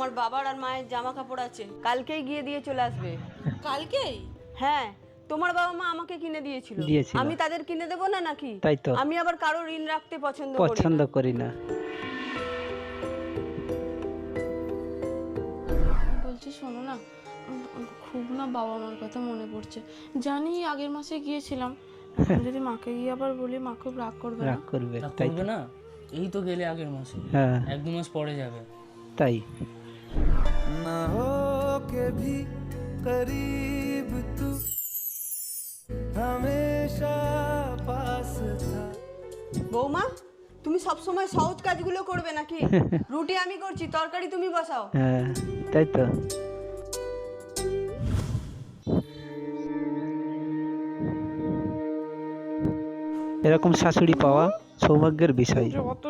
তোমার বাবার আর মায়ের জামা কাপড় আছে, কালকেই গিয়ে দিয়ে চলে আসবে। কালকেই? হ্যাঁ, তোমার বাবা মা আমাকে কিনে দিয়েছিল, আমি তাদের কিনে দেবো না নাকি? তাই তো, আমি আবার কারো ঋণ রাখতে পছন্দ করি না। বলছি শোনো না, খুব না বাবা মার কথা মনে পড়ছে। জানি আগের মাসে গিয়েছিলাম, যদি মাকে গিয়ে আবার বলি মা খুব রাগ করবে না? তাই তো না, এই তো গেলে আগের মাসে, হ্যাঁ 1-2 মাস পরে যাবে। তাই ना हो के भी करीब तू हमेशा पास था। বৌমা, তুমি সব সময় সহজ কাজগুলো করবে নাকি? রুটি আমি করছি, তরকারি তুমি বসাও। হ্যাঁ তাই তো। এরকম শাশুড়ি পাওয়া সৌভাগ্যের বিষয়। যত